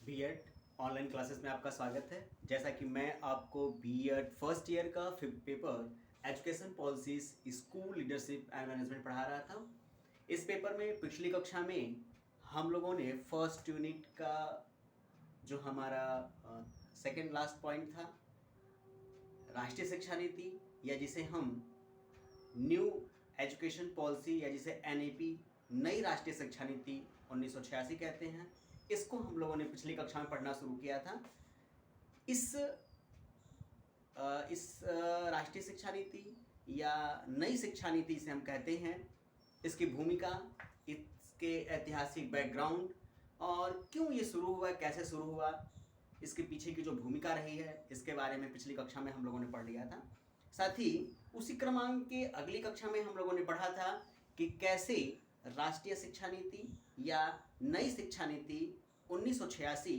BEd online classes में आपका स्वागत है। जैसा कि मैं आपको बीएड फर्स्ट ईयर का fifth paper education policies school leadership and management पढ़ा रहा था। इस पेपर में पिछली कक्षा में हम लोगों ने फर्स्ट यूनिट का जो हमारा सेकेंड लास्ट पॉइंट था, राष्ट्रीय शिक्षा नीति या जिसे हम न्यू एजुकेशन पॉलिसी या जिसे एनईपी नई राष्ट्रीय शिक्षा नीति 1986 कहते हैं, इसको हम लोगों ने पिछली कक्षा में पढ़ना शुरू किया था। इस राष्ट्रीय शिक्षा नीति या नई शिक्षा नीति इसे हम कहते हैं, इसकी भूमिका, इसके ऐतिहासिक बैकग्राउंड और क्यों ये शुरू हुआ, कैसे शुरू हुआ, इसके पीछे की जो भूमिका रही है, इसके बारे में पिछली कक्षा में हम लोगों ने पढ़ लिया था। साथ ही उसी क्रमांक के अगली कक्षा में हम लोगों ने पढ़ा था कि कैसे राष्ट्रीय शिक्षा नीति या नई शिक्षा नीति 1986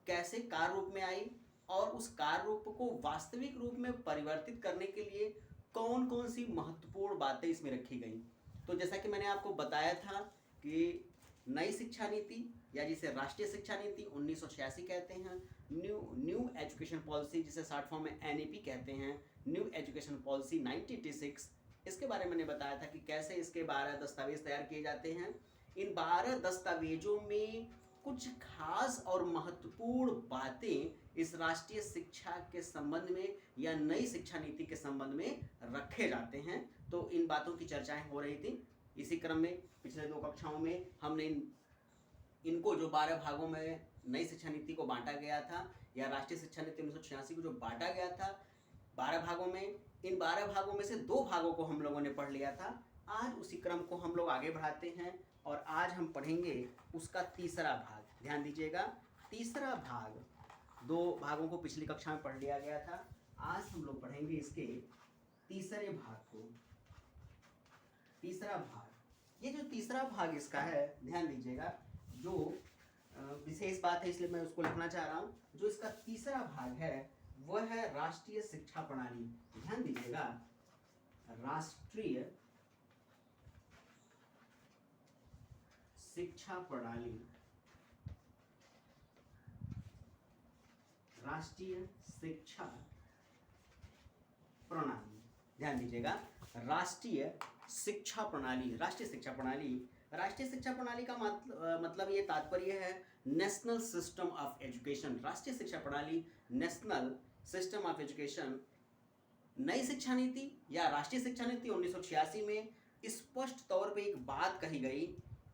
कैसे कार्य रूप में आई और उस कार्य रूप को वास्तविक रूप में परिवर्तित करने के लिए कौन कौन सी महत्वपूर्ण बातें इसमें रखी गई। तो जैसा कि मैंने आपको बताया था कि नई शिक्षा नीति या जिसे राष्ट्रीय शिक्षा नीति 1986 कहते हैं, न्यू एजुकेशन पॉलिसी जिसे शॉर्ट फॉर्म में एनईपी कहते हैं, न्यू एजुकेशन पॉलिसी 1986, इसके बारे में मैंने बताया था कि कैसे इसके 12 दस्तावेज तैयार किए जाते हैं। इन 12 दस्तावेजों में कुछ खास और महत्वपूर्ण बातें इस राष्ट्रीय शिक्षा के संबंध में या नई शिक्षा नीति के संबंध में रखे जाते हैं। तो इन बातों की चर्चाएं हो रही थी। इसी क्रम में पिछले 2 कक्षाओं में हमने इनको जो 12 भागों में नई शिक्षा नीति को बांटा गया था या राष्ट्रीय शिक्षा नीति 1986 को जो बांटा गया था 12 भागों में, इन 12 भागों में से 2 भागों को हम लोगों ने पढ़ लिया था। आज उसी क्रम को हम लोग आगे बढ़ाते हैं और आज हम पढ़ेंगे उसका तीसरा भाग। ध्यान दीजिएगा, तीसरा भाग, 2 भागों को पिछली कक्षा में पढ़ लिया गया था। आज हम लोग पढ़ेंगे इसके तीसरे भाग को। तीसरा भाग, ये जो तीसरा भाग इसका है, ध्यान दीजिएगा, जो विशेष बात है इसलिए मैं उसको लिखना चाह रहा हूँ। जो इसका तीसरा भाग है वह है राष्ट्रीय शिक्षा प्रणाली। ध्यान दीजिएगा, राष्ट्रीय शिक्षा प्रणाली, राष्ट्रीय शिक्षा प्रणाली। ध्यान दीजिएगा, राष्ट्रीय शिक्षा प्रणाली, राष्ट्रीय शिक्षा प्रणाली। राष्ट्रीय शिक्षा प्रणाली का मतलब ये तात्पर्य है नेशनल सिस्टम ऑफ एजुकेशन। राष्ट्रीय शिक्षा प्रणाली, नेशनल सिस्टम ऑफ एजुकेशन। नई शिक्षा नीति या राष्ट्रीय शिक्षा नीति 1986 में स्पष्ट तौर पे एक बात कही गई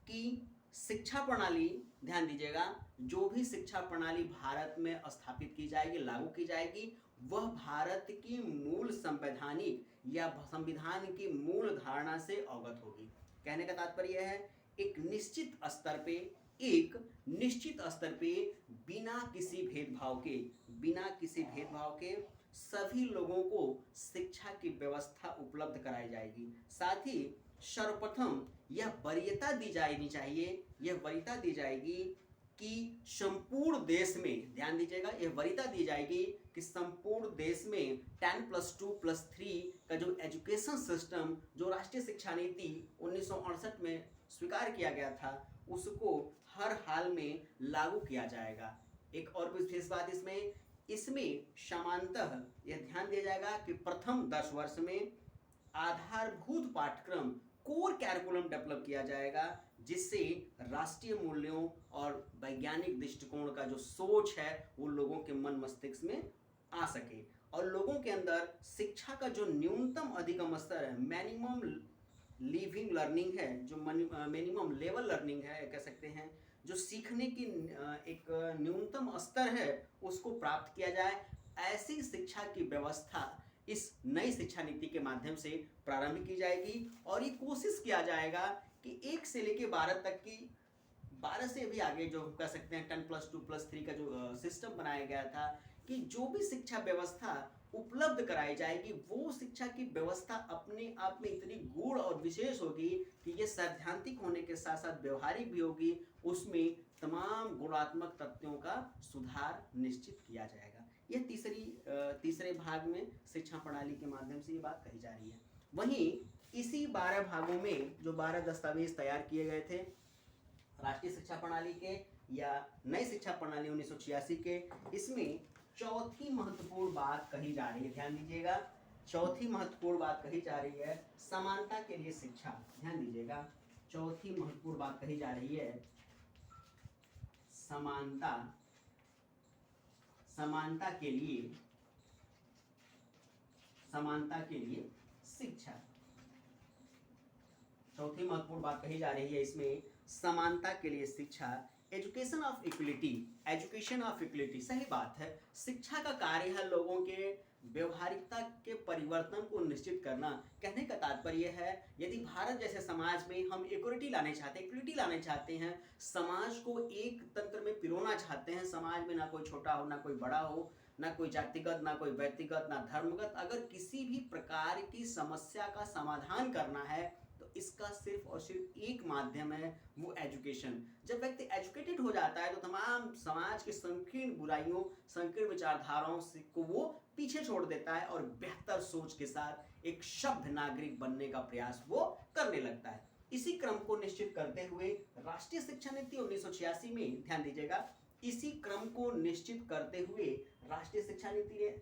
कि शिक्षा प्रणाली, ध्यान दीजिएगा, जो भी शिक्षा प्रणाली भारत में स्थापित की जाएगी, लागू की जाएगी, वह भारत की मूल संवैधानिक या संविधान की मूल धारणा से अवगत होगी। कहने का तात्पर्य है एक निश्चित स्तर पे बिना किसी भेदभाव के सभी लोगों को शिक्षा की व्यवस्था उपलब्ध कराई जाएगी। साथ ही सर्वप्रथम यह वरीयता दी जाएगी कि संपूर्ण देश में, ध्यान दीजिएगा, यह वरीयता दी जाएगी कि संपूर्ण देश में 10+2+3 का जो एजुकेशन सिस्टम, जो राष्ट्रीय शिक्षा नीति 1968 में स्वीकार किया गया था, उसको हर हाल में लागू किया जाएगा। एक और विशेष बात इसमें समानतः यह ध्यान दिया जाएगा कि प्रथम 10 वर्ष में आधारभूत पाठ्यक्रम, कोर कैरिकुलम डेवलप किया जाएगा, जिससे राष्ट्रीय मूल्यों और वैज्ञानिक दृष्टिकोण का जो सोच है वो लोगों के मन मस्तिष्क में आ सके और लोगों के अंदर शिक्षा का जो न्यूनतम अधिगम स्तर है, मिनिमम लिविंग लर्निंग है, जो मिनिमम लेवल लर्निंग है कह सकते हैं, जो सीखने की एक न्यूनतम स्तर है, उसको प्राप्त किया जाए। ऐसी शिक्षा की व्यवस्था इस नई शिक्षा नीति के माध्यम से प्रारंभ की जाएगी और ये कोशिश किया जाएगा कि 1 से लेके 12 तक की, 12 से भी आगे जो कह सकते हैं 10+2+3 का जो सिस्टम बनाया गया था, कि जो भी शिक्षा व्यवस्था उपलब्ध कराई जाएगी वो शिक्षा की व्यवस्था अपने आप में इतनी गूढ़ और विशेष होगी कि ये सैद्धांतिक होने के साथ साथ व्यवहारिक भी होगी। उसमें तमाम गुणात्मक तथ्यों का सुधार निश्चित किया जाएगा। यह तीसरे भाग में शिक्षा प्रणाली के माध्यम से ये बात कही जा रही है। वहीं इसी 12 भागों में जो 12 दस्तावेज तैयार किए गए थे, राष्ट्रीय शिक्षा प्रणाली के या नई शिक्षा प्रणाली 1986 के, इसमें चौथी महत्वपूर्ण बात कही जा रही है, ध्यान दीजिएगा, चौथी महत्वपूर्ण बात कही जा रही है समानता के लिए शिक्षा। ध्यान दीजिएगा, चौथी महत्वपूर्ण बात कही जा रही है समानता, समानता के लिए, समानता के लिए शिक्षा। चौथी महत्वपूर्ण बात कही जा रही है इसमें समानता के लिए शिक्षा, education of equality, education of equality. सही बात है, शिक्षा का कार्य है लोगों के व्यवहारिकता के परिवर्तन को निश्चित करना। कहने का तात्पर्य है यदि भारत जैसे समाज में हम इक्वलिटी लाने चाहते हैं, इक्वलिटी लाने चाहते हैं, समाज को एक तंत्र में पिरोना चाहते हैं, समाज में ना कोई छोटा हो ना कोई बड़ा हो, ना कोई जातिगत ना कोई व्यक्तिगत ना धर्मगत, अगर किसी भी प्रकार की समस्या का समाधान करना है तो इसका सिर्फ और सिर्फ एक माध्यम है, वो एजुकेशन। जब व्यक्ति एजुकेटेड हो जाता है तो तमाम समाज की संकीर्ण बुराइयों, संकीर्ण विचारधाराओं से को वो पीछे छोड़ देता है और बेहतर सोच के साथ एक सभ्य नागरिक बनने का प्रयास वो करने लगता है। इसी क्रम को निश्चित करते हुए राष्ट्रीय शिक्षा नीति 1986 में, ध्यान दीजिएगा, इसी क्रम को निश्चित करते हुए राष्ट्रीय शिक्षा नीति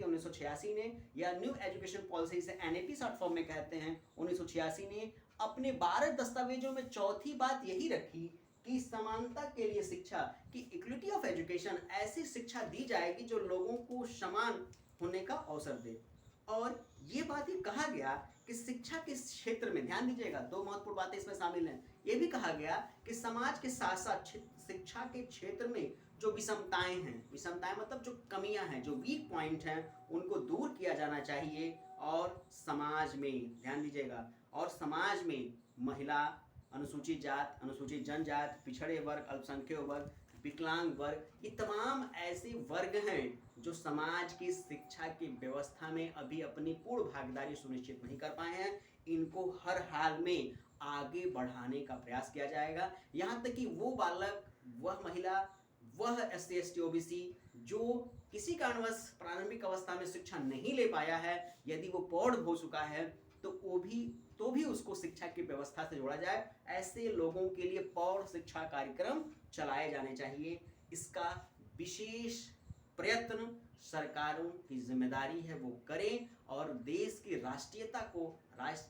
1986 ने, या न्यू एजुकेशन पॉलिसी से एनएपी शॉर्ट फॉर्म में कहते हैं, 1986 ने अपने 12 दस्तावेजों में चौथी बात यही रखी कि समानता के लिए शिक्षा, कि इक्विलिटी ऑफ एजुकेशन, ऐसी शिक्षा दी जाएगी जो लोगों को समान होने का अवसर दे। और ये बात ही कहा गया कि शिक्षा के क्षेत्र में, ध्यान दीजिएगा, दो महत्वपूर्ण बातें इसमें शामिल हैं। ये भी कहा गया कि समाज के साथ साथ शिक्षा के क्षेत्र में जो विषमताएं हैं, विषमताएं मतलब जो कमियां हैं, जो वीक पॉइंट हैं, उनको दूर किया जाना चाहिए। और समाज में, ध्यान दीजिएगा, और समाज में महिला, अनुसूचित जात, अनुसूचित जनजात, पिछड़े वर्ग, अल्पसंख्यक वर्ग, विकलांग वर्ग, ये तमाम ऐसे वर्ग हैं जो समाज की शिक्षा की व्यवस्था में अभी अपनी पूर्ण भागीदारी सुनिश्चित नहीं कर पाए हैं। इनको हर हाल में आगे बढ़ाने का प्रयास किया जाएगा, यहाँ तक कि वो बालक, वह महिला, वह SC ST OBC जो किसी कारणवश प्रारंभिक अवस्था में शिक्षा नहीं ले पाया है, यदि वो प्रौढ़ हो चुका है तो भी उसको शिक्षा की व्यवस्था से जोड़ा जाए। ऐसे लोगों के लिए प्रौढ़ शिक्षा कार्यक्रम चलाए जाने चाहिए। इसका विशेष प्रयत्न सरकारों की जिम्मेदारी है, वो करें और देश की राष्ट्रीयता को,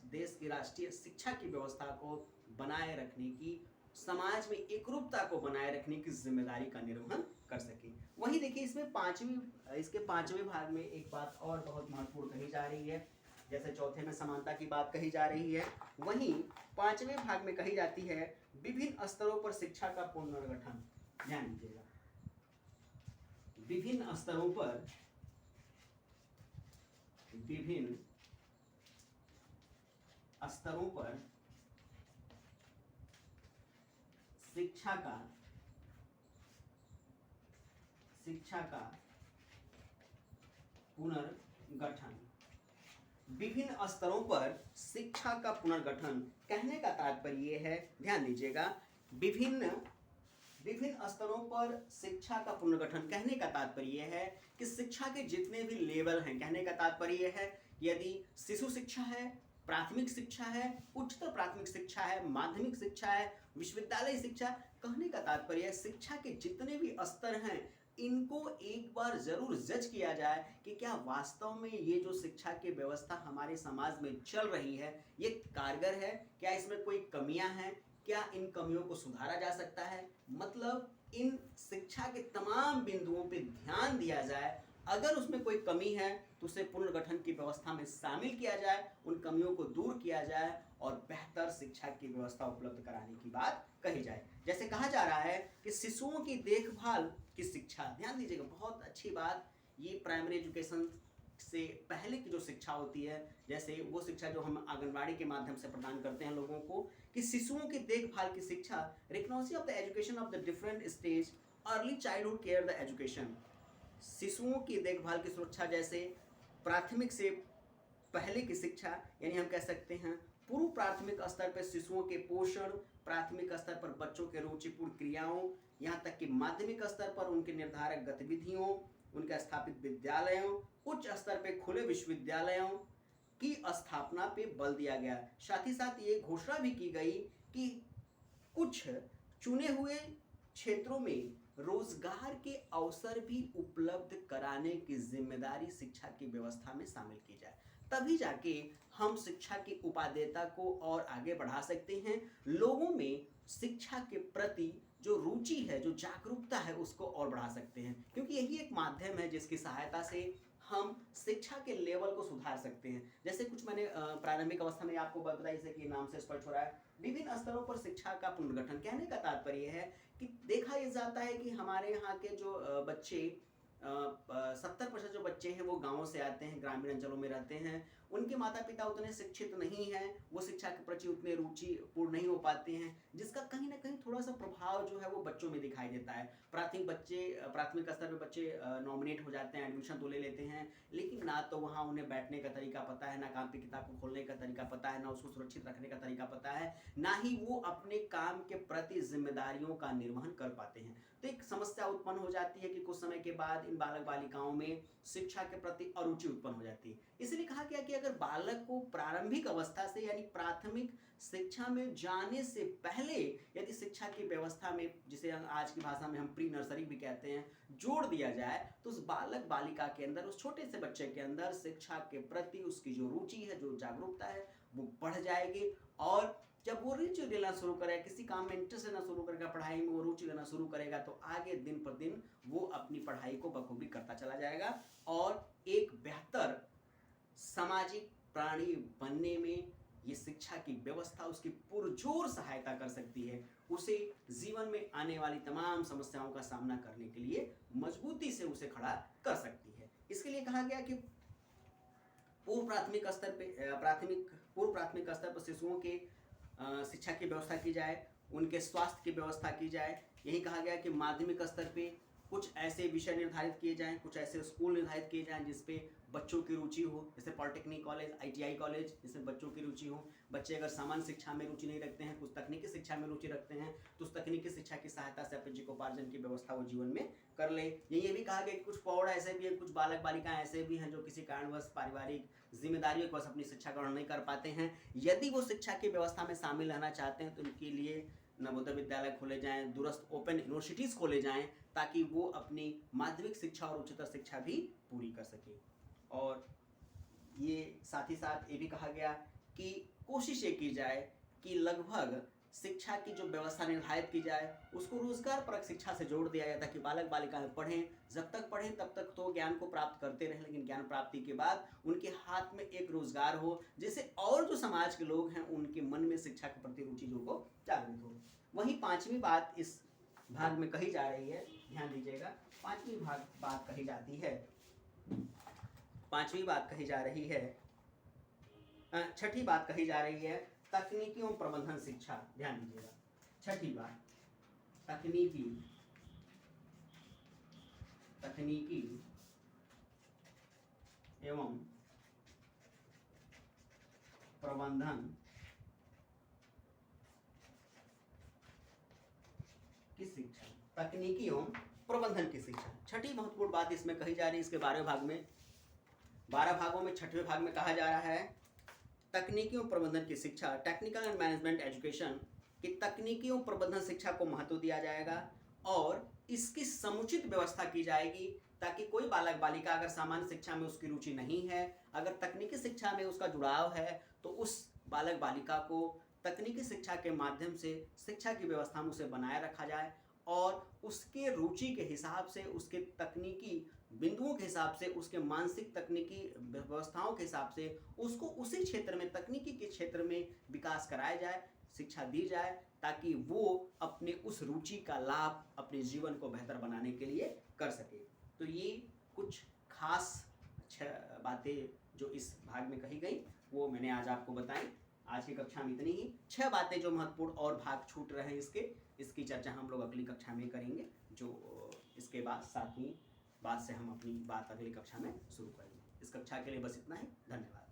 देश की राष्ट्रीय शिक्षा की व्यवस्था को बनाए रखने की, समाज में एकरूपता को बनाए रखने की जिम्मेदारी का निर्वहन कर सके। वहीं देखिए, इसके पांचवें भाग में एक बात और बहुत महत्वपूर्ण कही जा रही है। जैसे चौथे में समानता की बात कही जा रही है, वहीं पांचवें भाग में कही जाती है विभिन्न स्तरों पर शिक्षा का पुनर्गठन। ध्यान दीजिएगा, विभिन्न स्तरों पर, विभिन्न स्तरों पर शिक्षा का पुनर्गठन, विभिन्न स्तरों पर शिक्षा का पुनर्गठन। कहने का तात्पर्य है, ध्यान दीजिएगा, विभिन्न स्तरों पर शिक्षा का पुनर्गठन, कहने का तात्पर्य है कि शिक्षा के जितने भी लेवल हैं, कहने का तात्पर्य है यदि शिशु शिक्षा है, प्राथमिक शिक्षा है, उच्चतर प्राथमिक शिक्षा है, माध्यमिक शिक्षा है, विश्वविद्यालय शिक्षा, कहने का तात्पर्य है शिक्षा के जितने भी स्तर हैं इनको एक बार जरूर जज किया जाए कि क्या वास्तव में ये जो शिक्षा की व्यवस्था हमारे समाज में चल रही है ये कारगर है, क्या इसमें कोई कमियां हैं, क्या इन कमियों को सुधारा जा सकता है। मतलब इन शिक्षा के तमाम बिंदुओं पे ध्यान दिया जाए, अगर उसमें कोई कमी है तो उसे पुनर्गठन की व्यवस्था में शामिल किया जाए, उन कमियों को दूर किया जाए और बेहतर शिक्षा की व्यवस्था उपलब्ध कराने की बात कही जाए। जैसे कहा जा रहा है कि शिशुओं की देखभाल की शिक्षा, ध्यान दीजिएगा, बहुत अच्छी बात, ये प्राइमरी एजुकेशन से पहले की जो शिक्षा होती है, जैसे वो शिक्षा जो हम आंगनबाड़ी के माध्यम से प्रदान करते हैं लोगों को, कि शिशुओं की देखभाल की शिक्षा, recognition of the education of the different stage, early childhood care the education, शिशुओं की देखभाल की सुरक्षा, जैसे प्राथमिक से पहले की शिक्षा, यानी हम कह सकते हैं पूर्व प्राथमिक स्तर पर शिशुओं के पोषण, प्राथमिक स्तर पर बच्चों के रुचिपूर्ण क्रियाओं, यहाँ तक कि माध्यमिक स्तर पर उनके निर्धारक गतिविधियों, उनके स्थापित विद्यालयों, उच्च स्तर पर खुले विश्वविद्यालयों की स्थापना पे बल दिया गया। साथ ही साथ ये घोषणा भी की गई कि कुछ चुने हुए क्षेत्रों में रोजगार के अवसर भी उपलब्ध कराने की जिम्मेदारी शिक्षा की व्यवस्था में शामिल की जाए, तभी जाके हम शिक्षा की उपादेयता को और आगे बढ़ा सकते हैं। लोगों में शिक्षा के प्रति जो रुचि है, जो जागरूकता है, उसको और बढ़ा सकते हैं, क्योंकि यही एक माध्यम है जिसकी सहायता से हम शिक्षा के लेवल को सुधार सकते हैं। जैसे कुछ मैंने प्रारंभिक अवस्था में आपको बताया, जैसे कि नाम से स्पष्ट हो रहा है, विभिन्न स्तरों पर शिक्षा का पुनर्गठन। कहने का तात्पर्य है कि देखा यह जाता है कि हमारे यहाँ के जो बच्चे 70% जो बच्चे हैं वो गांवों से आते हैं, ग्रामीण अंचलों में रहते हैं, उनके माता पिता उतने शिक्षित नहीं हैं, वो शिक्षा के प्रति उतने रुचि पूर्ण नहीं हो पाते हैं, जिसका कहीं ना कहीं थोड़ा सा प्रभाव जो है वो बच्चों में दिखाई देता है। प्राथमिक स्तर पे बच्चे नॉमिनेट हो जाते हैं, एडमिशन तो ले लेते हैं, लेकिन ना तो वहाँ उन्हें बैठने का तरीका पता है, ना कापी किताब को खोलने का तरीका पता है, ना उसको सुरक्षित रखने का तरीका पता है, ना ही वो अपने काम के प्रति जिम्मेदारियों का निर्वहन कर पाते हैं। तो एक समस्या उत्पन्न हो जाती है कि कुछ समय के बाद इन बालक बालिकाओं में शिक्षा के प्रति अरुचि उत्पन्न हो जाती है। इसलिए कहा गया कि अगर बालक को प्रारंभिक अवस्था से यानी प्राथमिक शिक्षा में जाने से पहले यदि शिक्षा की व्यवस्था में, जिसे आज की भाषा में हम प्री नर्सरी भी कहते हैं, जोड़ दिया जाए, तो उस बालक बालिका के अंदर, उस छोटे से बच्चे के अंदर शिक्षा के प्रति उसकी जो रुचि है, जो जागरूकता है, वो बढ़ जाएगी। और जब वो रुचि लेना शुरू करेगा, किसी काम में इंटरेस्ट लेना शुरू करेगा, पढ़ाई में वो रुचि लेना शुरू करेगा, तो आगे दिन पर दिन वो अपनी पढ़ाई को बखूबी करता चला जाएगा और एक बेहतर सामाजिक प्राणी बनने में ये शिक्षा की व्यवस्था उसकी पुरजोर सहायता कर सकती है, उसे जीवन में आने वाली तमाम समस्याओं का सामना करने के लिए मजबूती से उसे खड़ा कर सकती है। इसके लिए कहा गया कि पूर्व प्राथमिक स्तर पर शिशुओं के शिक्षा की व्यवस्था की जाए, उनके स्वास्थ्य की व्यवस्था की जाए। यही कहा गया कि माध्यमिक स्तर पे कुछ ऐसे विषय निर्धारित किए जाएं, कुछ ऐसे स्कूल निर्धारित किए जाएं जिसपे बच्चों की रुचि हो, जैसे पॉलिटेक्निक कॉलेज, ITI कॉलेज, जिसमें बच्चों की रुचि हो। बच्चे अगर सामान्य शिक्षा में रुचि नहीं रखते हैं, कुछ तकनीकी शिक्षा में रुचि रखते हैं, तो उस तकनीकी शिक्षा की सहायता से अपने जीविकोपार्जन की व्यवस्था वो जीवन में कर ले। ये भी कहा गया कि कुछ प्रौढ़ ऐसे भी हैं, कुछ बालक बालिकाएं ऐसे भी हैं जो किसी कारणवश पारिवारिक जिम्मेदारियों के वश अपनी शिक्षा ग्रहण नहीं कर पाते हैं। यदि वो शिक्षा की व्यवस्था में शामिल रहना चाहते हैं तो उनके लिए नवोदय विद्यालय खोले जाएं, दूरस्थ ओपन यूनिवर्सिटीज़ खोले जाएं, ताकि वो अपनी माध्यमिक शिक्षा और उच्चतर शिक्षा भी पूरी कर सके। और ये साथ ही साथ ये भी कहा गया कि कोशिश ये की जाए कि लगभग शिक्षा की जो व्यवस्था निर्धारित की जाए उसको रोजगार परक शिक्षा से जोड़ दिया जाए, ताकि बालक बालिकाएं पढ़ें, जब तक पढ़ें तब तक तो ज्ञान को प्राप्त करते रहें, लेकिन ज्ञान प्राप्ति के बाद उनके हाथ में एक रोजगार हो, जिससे और जो समाज के लोग हैं उनके मन में शिक्षा के प्रति रुचि जो को जागृत हो। वहीं पांचवी बात इस भाग में कही जा रही है, ध्यान दीजिएगा, पांचवी बात कही जाती है, पांचवी बात कही जा रही है, छठी बात कही जा रही है तकनीकी एवं प्रबंधन शिक्षा। ध्यान दीजिएगा, छठी बात तकनीकी एवं प्रबंधन की शिक्षा, तकनीकी एवं प्रबंधन की शिक्षा। छठी महत्वपूर्ण बात इसमें कही जा रही है, इसके 12 भागों में छठवें भाग में कहा जा रहा है तकनीकी एवं प्रबंधन की शिक्षा, टेक्निकल एंड मैनेजमेंट एजुकेशन, कि तकनीकी एवं प्रबंधन शिक्षा को महत्व दिया जाएगा और इसकी समुचित व्यवस्था की जाएगी, ताकि कोई बालक बालिका अगर सामान्य शिक्षा में उसकी रुचि नहीं है, अगर तकनीकी शिक्षा में उसका जुड़ाव है, तो उस बालक बालिका को तकनीकी शिक्षा के माध्यम से शिक्षा की व्यवस्था में उसे बनाए रखा जाए और उसके रुचि के हिसाब से, उसके तकनीकी बिंदुओं के हिसाब से, उसके मानसिक तकनीकी व्यवस्थाओं के हिसाब से उसको उसी क्षेत्र में, तकनीकी के क्षेत्र में विकास कराया जाए, शिक्षा दी जाए, ताकि वो अपने उस रुचि का लाभ अपने जीवन को बेहतर बनाने के लिए कर सके। तो ये कुछ खास बातें जो इस भाग में कही गई वो मैंने आज आपको बताई। आज की कक्षा में इतनी ही। 6 बातें जो महत्वपूर्ण और भाग छूट रहे हैं इसकी चर्चा हम लोग अगली कक्षा में करेंगे, जो इसके बाद 7वीं बात से हम अपनी बात अगली कक्षा में शुरू करेंगे। इस कक्षा के लिए बस इतना ही। धन्यवाद।